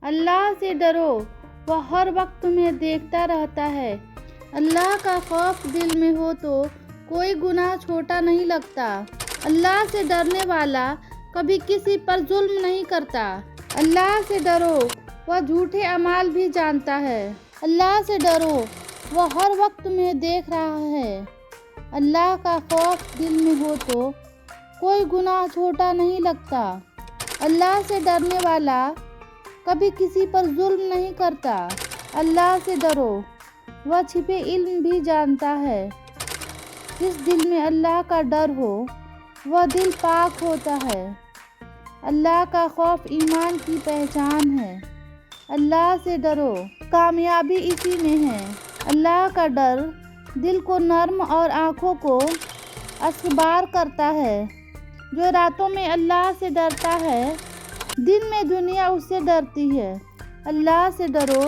اللہ سے ڈرو، وہ ہر وقت تمہیں دیکھتا رہتا ہے۔ اللہ کا خوف دل میں ہو تو کوئی گناہ چھوٹا نہیں لگتا۔ اللہ سے ڈرنے والا کبھی کسی پر ظلم نہیں کرتا۔ اللہ سے ڈرو، وہ جھوٹے اعمال بھی جانتا ہے۔ اللہ سے ڈرو، وہ ہر وقت تمہیں دیکھ رہا ہے۔ اللہ کا خوف دل میں ہو تو کوئی گناہ چھوٹا نہیں لگتا۔ اللہ سے ڈرنے والا کبھی کسی پر ظلم نہیں کرتا۔ اللہ سے ڈرو، وہ چھپے علم بھی جانتا ہے۔ جس دل میں اللہ کا ڈر ہو وہ دل پاک ہوتا ہے۔ اللہ کا خوف ایمان کی پہچان ہے۔ اللہ سے ڈرو، کامیابی اسی میں ہے۔ اللہ کا ڈر دل کو نرم اور آنکھوں کو استوار کرتا ہے۔ جو راتوں میں اللہ سے ڈرتا ہے، دن میں دنیا اس سے ڈرتی ہے۔ اللہ سے ڈرو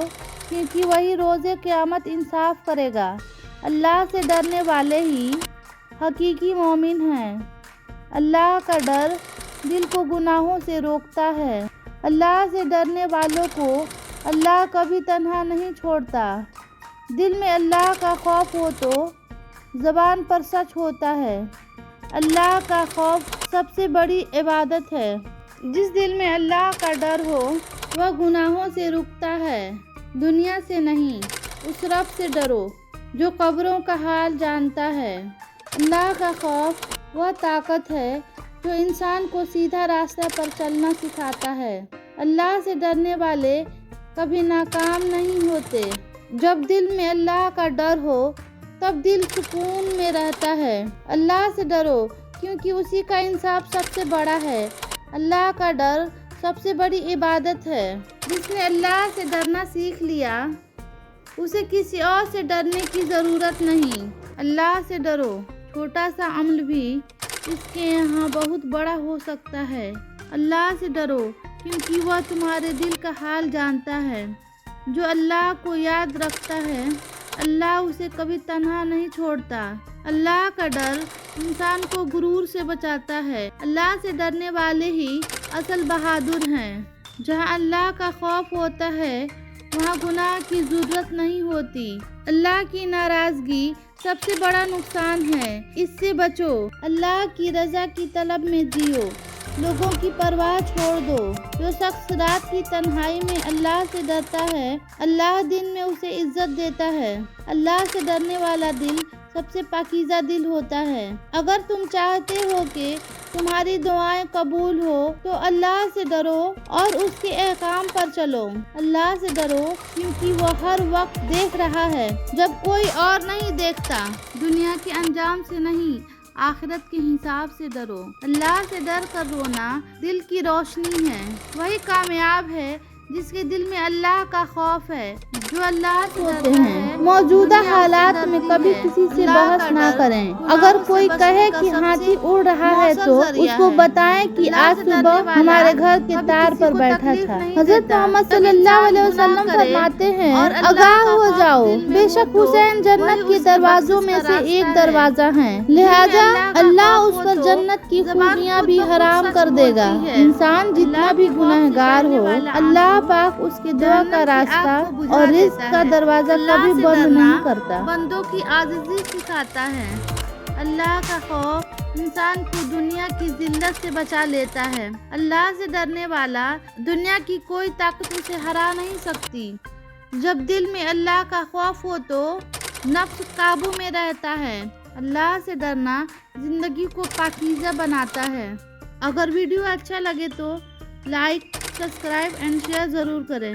کیونکہ وہی روز قیامت انصاف کرے گا۔ اللہ سے ڈرنے والے ہی حقیقی مومن ہیں۔ اللہ کا ڈر دل کو گناہوں سے روکتا ہے۔ اللہ سے ڈرنے والوں کو اللہ کبھی تنہا نہیں چھوڑتا۔ دل میں اللہ کا خوف ہو تو زبان پر سچ ہوتا ہے۔ اللہ کا خوف سب سے بڑی عبادت ہے۔ جس دل میں اللہ کا ڈر ہو وہ گناہوں سے رکتا ہے، دنیا سے نہیں۔ اس رب سے ڈرو جو قبروں کا حال جانتا ہے۔ اللہ کا خوف وہ طاقت ہے جو انسان کو سیدھا راستہ پر چلنا سکھاتا ہے۔ اللہ سے ڈرنے والے کبھی ناکام نہیں ہوتے۔ جب دل میں اللہ کا ڈر ہو تب دل سکون میں رہتا ہے۔ اللہ سے ڈرو کیونکہ اسی کا انصاف سب سے بڑا ہے۔ اللہ کا ڈر سب سے بڑی عبادت ہے۔ جس نے اللہ سے ڈرنا سیکھ لیا اسے کسی اور سے ڈرنے کی ضرورت نہیں۔ اللہ سے ڈرو، چھوٹا سا عمل بھی اس کے یہاں بہت بڑا ہو سکتا ہے۔ اللہ سے ڈرو کیونکہ وہ تمہارے دل کا حال جانتا ہے۔ جو اللہ کو یاد رکھتا ہے اللہ اسے کبھی تنہا نہیں چھوڑتا۔ اللہ کا ڈر انسان کو غرور سے بچاتا ہے۔ اللہ سے ڈرنے والے ہی اصل بہادر ہیں۔ جہاں اللہ کا خوف ہوتا ہے وہاں گناہ کی ضرورت نہیں ہوتی۔ اللہ کی ناراضگی سب سے بڑا نقصان ہے، اس سے بچو۔ اللہ کی رضا کی طلب میں جیو، لوگوں کی پرواہ چھوڑ دو۔ جو شخص رات کی تنہائی میں اللہ سے ڈرتا ہے اللہ دن میں اسے عزت دیتا ہے۔ اللہ سے ڈرنے والا دل سب سے پاکیزہ دل ہوتا ہے۔ اگر تم چاہتے ہو کہ تمہاری دعائیں قبول ہو تو اللہ سے ڈرو اور اس کے احکام پر چلو۔ اللہ سے ڈرو کیونکہ وہ ہر وقت دیکھ رہا ہے جب کوئی اور نہیں دیکھتا۔ دنیا کے انجام سے نہیں، آخرت کے حساب سے ڈرو۔ اللہ سے ڈر کر رونا دل کی روشنی ہے۔ وہی کامیاب ہے جس کے دل میں اللہ کا خوف ہے۔ جو اللہ سے ڈرتا ہے موجودہ حالات میں کبھی کسی سے بحث نہ کریں۔ اگر کوئی کہے کہ ہاتھی اڑ رہا ہے تو اس کو بتائیں کہ آج صبح ہمارے گھر کے تار پر بیٹھا تھا۔ حضرت محمد صلی اللہ علیہ وسلم فرماتے ہیں آگاہ ہو جاؤ، بے شک حسین جنت کے دروازوں میں سے ایک دروازہ ہیں، لہٰذا اللہ اس پر جنت کی خوبیاں بھی حرام کر دے گا۔ انسان جتنا بھی گنہگار ہو اللہ پاک اس کے دعا کا راستہ اور رزق کا دروازہ کبھی بند نہیں کرتا۔ بندوں کی عاجزی سکھاتا ہے۔ اللہ کا خوف انسان کو دنیا کی ذلت سے بچا لیتا ہے۔ اللہ سے ڈرنے والا دنیا کی کوئی طاقت اسے ہرا نہیں سکتی۔ جب دل میں اللہ کا خوف ہو تو نفس قابو میں رہتا ہے۔ اللہ سے ڈرنا زندگی کو پاکیزہ بناتا ہے۔ اگر ویڈیو اچھا لگے تو لائک، سبسکرائب اینڈ شیئر ضرور کریں۔